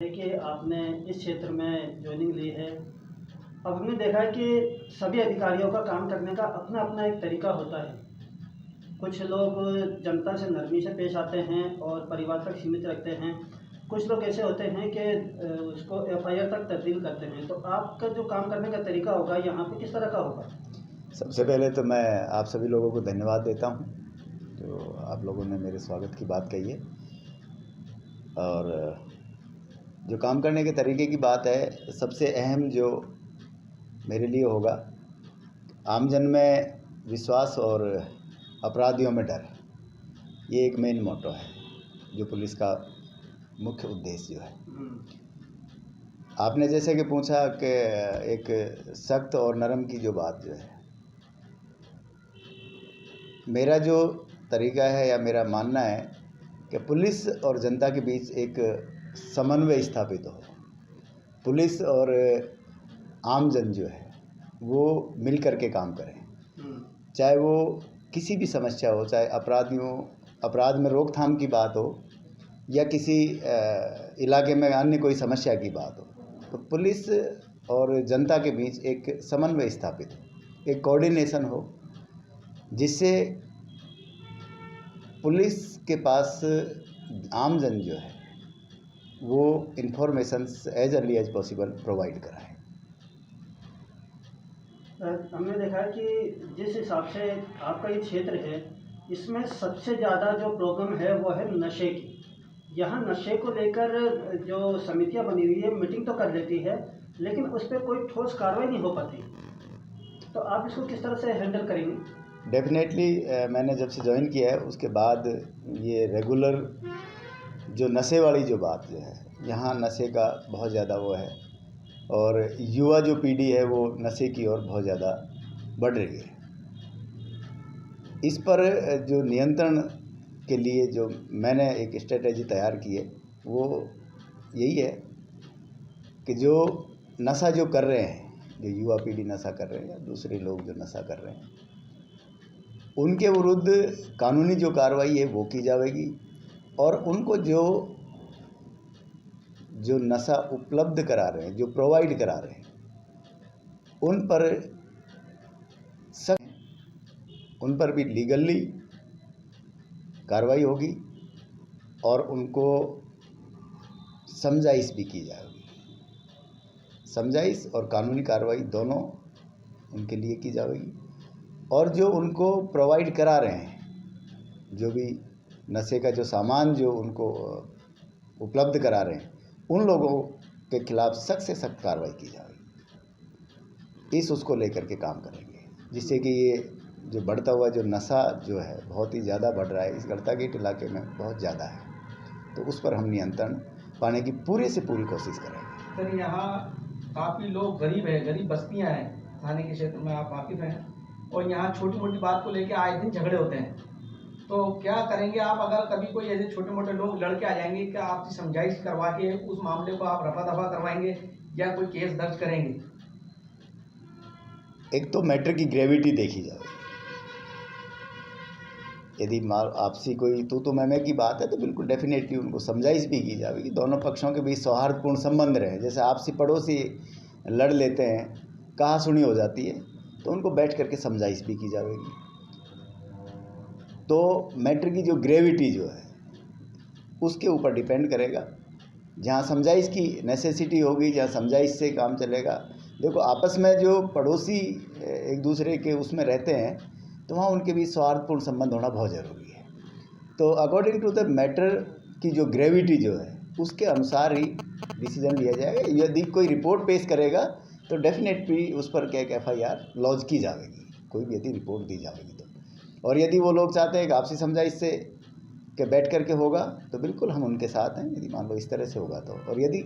देखिए, आपने इस क्षेत्र में जॉइनिंग ली है। अब हमने देखा है कि सभी अधिकारियों का काम करने का अपना-अपना एक तरीका होता है। कुछ लोग जनता से नरमी से पेश आते हैं और परिवार तक सीमित रखते हैं। कुछ लोग ऐसे होते हैं कि उसको एफआईआर तक तब्दील करते हैं। तो आपका जो काम करने का तरीका होगा यहाँ पे किस तरह का होगा? सबसे पहले तो मैं आप सभी लोगों को धन्यवाद देता हूँ, जो आप लोगों ने मेरे स्वागत की बात कही है। और जो काम करने के तरीके की बात है, सबसे अहम जो मेरे लिए होगा, आमजन में विश्वास और अपराधियों में डर। ये एक मेन मोटो है, जो पुलिस का मुख्य उद्देश्य जो है। आपने जैसे कि पूछा कि एक सख्त और नरम की जो बात जो है, मेरा जो तरीका है या मेरा मानना है कि पुलिस और जनता के बीच एक समन्वय स्थापित हो। पुलिस और आमजन जो है वो मिल कर के काम करें, चाहे वो किसी भी समस्या हो, चाहे अपराध में रोकथाम की बात हो या किसी इलाके में अन्य कोई समस्या की बात हो, तो पुलिस और जनता के बीच एक समन्वय स्थापित हो, एक कोऑर्डिनेशन हो, जिससे पुलिस के पास आमजन जो है वो informations as early as possible provide कराए। हमने देखा है कि जिस हिसाब से आपका ये क्षेत्र है, इसमें सबसे ज़्यादा जो प्रॉब्लम है वो है नशे की। यहाँ नशे को लेकर जो समितियाँ बनी हुई है, मीटिंग तो कर लेती है, लेकिन उस पर कोई ठोस कार्रवाई नहीं हो पाती। तो आप इसको किस तरह से हैंडल करेंगे? डेफिनेटली मैंने जब से ज्वाइन किया है उसके बाद ये रेगुलर जो नशे वाली जो बात जो है, यहाँ नशे का बहुत ज़्यादा वो है, और युवा जो पीढ़ी है वो नशे की ओर बहुत ज़्यादा बढ़ रही है। इस पर जो नियंत्रण के लिए जो मैंने एक स्ट्रेटेजी तैयार की है, वो यही है कि जो नशा जो कर रहे हैं, जो युवा पीढ़ी नशा कर रहे हैं या दूसरे लोग जो नशा कर रहे हैं, उनके विरुद्ध कानूनी जो कार्रवाई है वो की जाएगी। और उनको जो नशा उपलब्ध करा रहे हैं, जो प्रोवाइड करा रहे हैं, उन पर भी लीगली कार्रवाई होगी और उनको समझाइश भी की जाएगी। समझाइश और कानूनी कार्रवाई दोनों उनके लिए की जाएगी। और जो उनको प्रोवाइड करा रहे हैं, जो भी नशे का जो सामान जो उनको उपलब्ध करा रहे हैं, उन लोगों के खिलाफ सख्त से सख्त कार्रवाई की जाएगी। उसको लेकर के काम करेंगे, जिससे कि ये जो बढ़ता हुआ जो नशा जो है बहुत ही ज़्यादा बढ़ रहा है, इस गढ़तागेट इलाके में बहुत ज़्यादा है, तो उस पर हम नियंत्रण पाने की पूरी से पूरी कोशिश करेंगे। सर, यहाँ काफ़ी लोग गरीब हैं, गरीब बस्तियाँ हैं, थाने के क्षेत्र में आप वाकिफ़ हैं, और यहाँ छोटी मोटी बात को लेकर आए दिन झगड़े होते हैं। तो क्या करेंगे आप अगर कभी कोई ऐसे छोटे मोटे लोग लड़के आ जाएंगे, क्या आपसे समझाइश करवा के उस मामले को आप रफा दफा करवाएंगे या कोई केस दर्ज करेंगे? एक तो मैटर की ग्रेविटी देखी जाए। यदि आपसी कोई तू मैं की बात है तो बिल्कुल डेफिनेटली उनको समझाइश भी की जाएगी। दोनों पक्षों के बीच सौहार्दपूर्ण संबंध रहे। जैसे आपसी पड़ोसी लड़ लेते हैं, कहा सुनी हो जाती है, तो उनको बैठ करके समझाइश भी की जाएगी। तो मैटर की जो ग्रेविटी जो है उसके ऊपर डिपेंड करेगा। जहाँ समझाइश की नेसेसिटी होगी, जहाँ समझाइश से काम चलेगा। देखो, आपस में जो पड़ोसी एक दूसरे के उसमें रहते हैं, तो वहाँ उनके बीच सौहार्दपूर्ण संबंध होना बहुत ज़रूरी है। तो अकॉर्डिंग टू द मैटर की जो ग्रेविटी जो है उसके अनुसार ही डिसीजन लिया जाएगा। यदि कोई रिपोर्ट पेश करेगा तो डेफिनेटली उस पर क्या FIR लॉन्च की जाएगी, कोई भी यदि रिपोर्ट दी जाएगी तो। और यदि वो लोग चाहते हैं कि आपसी समझाइश से कि बैठ करके होगा, तो बिल्कुल हम उनके साथ हैं, यदि मान लो इस तरह से होगा तो। और यदि